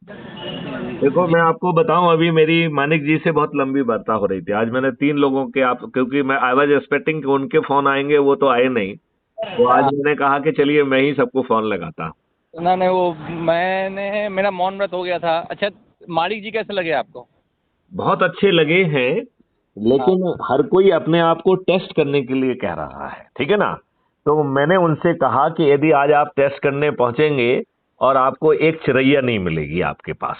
देखो मैं आपको बताऊं, अभी मेरी मानिक जी से बहुत लंबी वार्ता हो रही थी। आज मैंने 3 लोगों के, आप क्योंकि मैं आई वाज एक्सपेक्टिंग कि उनके फोन आएंगे, वो तो आए नहीं। तो आज हाँ। मैंने कहा कि चलिए मैं ही सबको फोन लगाता। ना नहीं, वो मैंने मेरा मौन व्रत हो गया था। अच्छा, मालिक जी कैसे लगे आपको? बहुत अच्छे लगे हैं, हाँ। लेकिन हर कोई अपने आप को टेस्ट करने के लिए कह रहा है, ठीक है ना। तो मैंने उनसे कहा कि यदि आज आप टेस्ट करने पहुंचेंगे और आपको एक चिरैया नहीं मिलेगी आपके पास,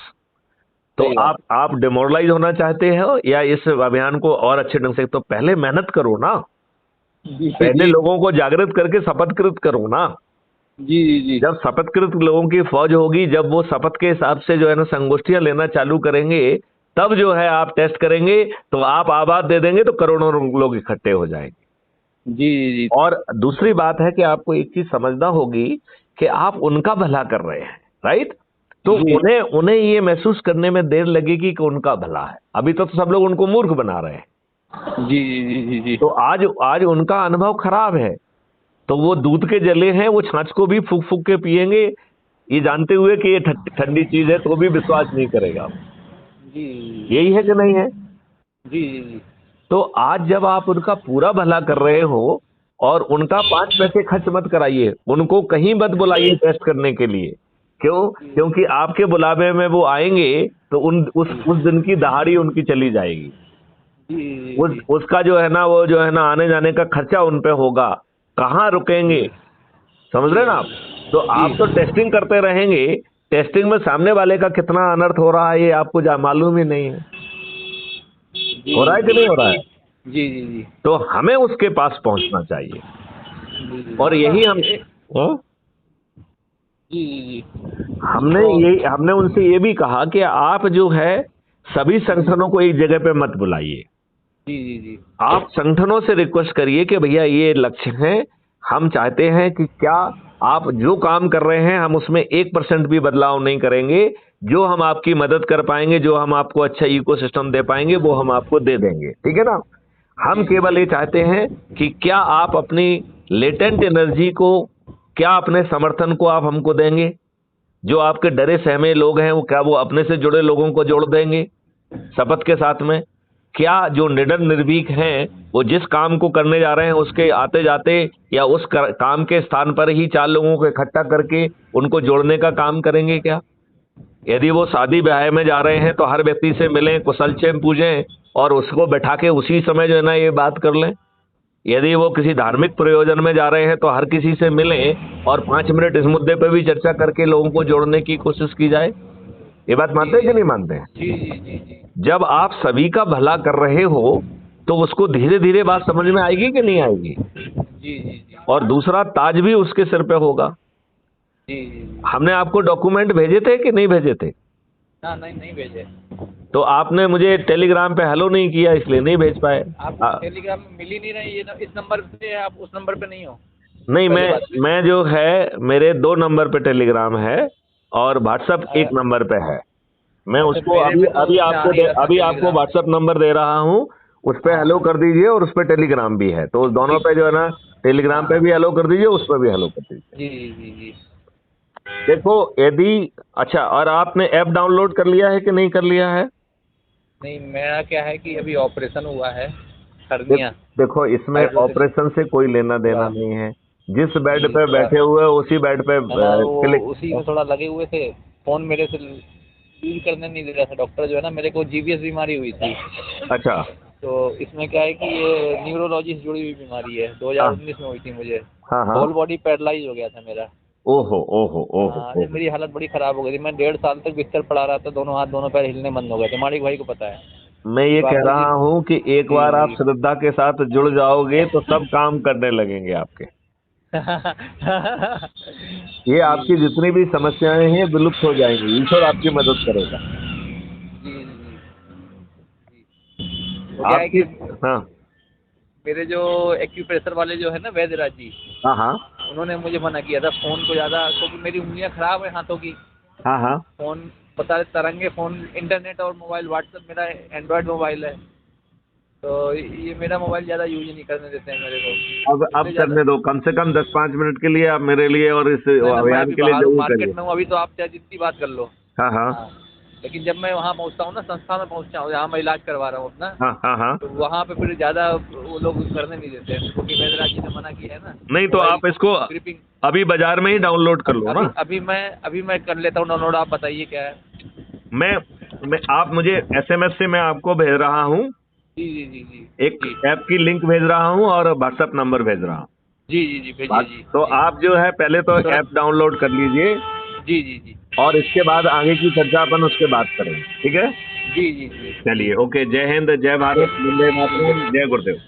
तो सही बात। आप डिमोरलाइज होना चाहते हो या इस अभियान को और अच्छे ढंग से, तो पहले मेहनत करो ना। जी पहले जी लोगों को जागृत करके शपथकृत करो ना। जी जी जी। जब शपथकृत लोगों की फौज होगी, जब वो शपथ के हिसाब से जो है ना संगोष्ठियां लेना चालू करेंगे, तब जो है आप टेस्ट करेंगे, तो आप आवाज दे देंगे तो करोड़ों लोग इकट्ठे हो जाएंगे। जी जी और दूसरी बात है कि आपको एक चीज समझना होगी कि आप उनका भला कर रहे हैं, राइट। तो जी उन्हें उन्हें ये महसूस करने में देर लगेगी कि उनका भला है। अभी तो सब लोग उनको मूर्ख बना रहे हैं। जी जी जी जी। तो आज आज उनका अनुभव खराब है, तो वो दूध के जले हैं, वो छाछ को भी फूक फूक के पिएंगे, ये जानते हुए कि ये ठंडी चीज है, तो भी विश्वास नहीं करेगा। जी यही है कि नहीं है। जी जी। तो आज जब आप उनका पूरा भला कर रहे हो, और उनका 5 पैसे खर्च मत कराइए, उनको कहीं मत बुलाइए टेस्ट करने के लिए। क्यों? क्योंकि आपके बुलावे में वो आएंगे, तो उस दिन की दहाड़ी उनकी चली जाएगी। जी जी जी। उसका जो है ना, वो जो है ना आने जाने का खर्चा उन पे होगा, कहाँ रुकेंगे। समझ रहे हैं ना आप। तो जी आप तो टेस्टिंग करते रहेंगे, टेस्टिंग में सामने वाले का कितना अनर्थ हो रहा है ये आपको मालूम ही नहीं है। जी हो रहा है कि नहीं हो रहा है। जी जी जी। तो हमें उसके पास पहुंचना चाहिए। और अच्छा, यही हम, हाँ? जी जी जी। तो हमने उनसे ये भी कहा कि आप जो है सभी संगठनों को एक जगह पे मत बुलाइए। जी जी जी। आप संगठनों से रिक्वेस्ट करिए कि भैया ये लक्ष्य है, हम चाहते हैं कि क्या आप जो काम कर रहे हैं हम उसमें 1% भी बदलाव नहीं करेंगे। जो हम आपकी मदद कर पाएंगे, जो हम आपको अच्छा इकोसिस्टम दे पाएंगे, वो हम आपको दे देंगे, ठीक है ना। हम जी केवल ये जी चाहते हैं कि क्या आप अपनी लेटेंट एनर्जी को, क्या अपने समर्थन को आप हमको देंगे। जो आपके डरे सहमे लोग हैं, वो क्या वो अपने से जुड़े लोगों को जोड़ देंगे शपथ के साथ में। क्या जो निडर निर्भीक हैं, वो जिस काम को करने जा रहे हैं उसके आते जाते या उस काम के स्थान पर ही 4 लोगों को इकट्ठा करके उनको जोड़ने का काम करेंगे क्या। यदि वो शादी ब्याह में जा रहे हैं तो हर व्यक्ति से मिलें, कुशलक्षेम पूजें, और उसको बैठा के उसी समय जो है ना ये बात कर लें। यदि वो किसी धार्मिक प्रयोजन में जा रहे हैं तो हर किसी से मिलें, और 5 मिनट इस मुद्दे पर भी चर्चा करके लोगों को जोड़ने की कोशिश की जाए। ये बात जी मानते हैं कि नहीं मानते हैं। जी जी जी जी। जब आप सभी का भला कर रहे हो, तो उसको धीरे धीरे बात समझ में आएगी कि नहीं आएगी। जी जी जी। और दूसरा, ताज भी उसके सिर पे होगा। जी जी जी। हमने आपको डॉक्यूमेंट भेजे थे कि नहीं भेजे थे। हाँ, नहीं नहीं भेजे। तो आपने मुझे टेलीग्राम पे हेलो नहीं किया, इसलिए नहीं भेज पाए। आप टेलीग्राम में मिल ही नहीं रहे, इस नंबर पे है, आप उस नंबर पे नहीं हो। नहीं, पहले मैं बात। मैं जो है, मेरे 2 नंबर पे टेलीग्राम है, और व्हाट्सएप एक अच्छा, नंबर पे है। मैं उसको मेरे अभी में तो अभी उसमें आ आपको नहीं रहा था अभी आपको टेलीग्राम। व्हाट्सएप नंबर दे रहा हूँ। उस पे हेलो हाँ। कर दीजिए, और उस पे टेलीग्राम भी है, तो उस दोनों ठीक। पे जो है ना, टेलीग्राम पे हाँ। भी हेलो कर दीजिए, उस पे भी हेलो कर दीजिए। जी जी जी। देखो, यदि, अच्छा, और आपने ऐप डाउनलोड कर लिया है कि नहीं कर लिया है। नहीं, मेरा क्या है कि अभी ऑपरेशन हुआ है, देख, हर्निया। देखो इसमें हाइड्रोसिस ऑपरेशन से कोई लेना देना थोड़ा। नहीं है। जिस बेड जी पे थोड़ा बैठे हुए हो, उसी बेड पे है ना, वो क्लिक। उसी में थोड़ा लगे हुए थे। फ़ोन मेरे से यूज़ करने नहीं दे रहा था डॉक्टर, जो है ना, मेरे को जीबीएस बीमारी हुई थी। अच्छा। तो इसमें क्या है कि ये न्यूरोलॉजी से जुड़ी हुई बीमारी है, हाँ 2019 में हुई थी मुझे। हाँ हाँ। होल बॉडी पैरालाइज़ हो गया था मेरा। ओहो ओहो ओहो हाँ, ये ओहो। मेरी हालत बड़ी ख़राब हो गई थी। मैं 1.5 साल तक बिस्तर पड़ा रहा था, दोनों हाथ दोनों पैर हिलने बंद हो गए थे। मालिक भाई को पता है। मैं ये कह बाबूजी। रहा हूँ कि एक जी बार आप जी। श्रद्धा के साथ जुड़ जाओगे तो सब काम करने लगेंगे आपके। ये जी आपकी जितनी भी समस्याएं हैं विलुप्त हो जाएंगी, ईश्वर आपकी मदद करेगा। जी जी। वो क्या है आपकी। कि हाँ मेरे जो एक्यूप्रेशर वाले जो है ना, वैद्यराज जी, हाँ हाँ उन्होंने मुझे मना किया था फ़ोन को ज़्यादा, क्योंकि मेरी उंगलियां ख़राब हैं हाथों की। हाँ हाँ। फ़ोन बता रहे तरंगे फ़ोन, इंटरनेट और मोबाइल, व्हाट्सएप, मेरा एंड्रॉयड मोबाइल है। तो ये मेरा मोबाइल ज़्यादा यूज़ नहीं करने देते हैं मेरे को, अब इसलिए ज़्यादा। करने दो, कम से कम 10-5 मिनट के लिए आप मेरे लिए और इस नहीं ना, मैं अभियान अभी के लिए बाहर हूँ, जरूर मार्केट करिए। में हूँ अभी, तो आप चाहे जितनी बात कर लो। हाँ हाँ हाँ, लेकिन जब मैं वहाँ पहुँचता हूँ ना, संस्था में पहुँचता हूँ, जहाँ मैं इलाज करवा रहा हूँ अपना, हाँ हाँ हाँ। तो वहाँ पे फिर ज़्यादा वो लोग करने नहीं देते हैं, क्योंकि वैद्यराज जी ने मना किया है ना। नहीं तो मोबाइल आप इसको ग्रिपिंग अभी बाजार में ही डाउनलोड कर लो ना। अभी मैं कर लेता हूँ डाउनलोड, आप बताइए क्या है। मैं आप मुझे एसएमएस से मैं आपको भेज रहा हूँ, जी जी जी जी एक जी ऐप की लिंक भेज रहा हूँ और व्हाट्सएप नंबर भेज रहा हूँ। जी जी जी भेजिए जी तो जी। आप जो है पहले तो थोड़ा ऐप डाउनलोड कर लीजिए जी जी जी और इसके बाद आगे की चर्चा अपन उसके बाद करेंगे, ठीक है। जी जी जी जी चलिए, ओके, जय हिंद, जय भारत, वंदे मातरम, जय गुरुदेव।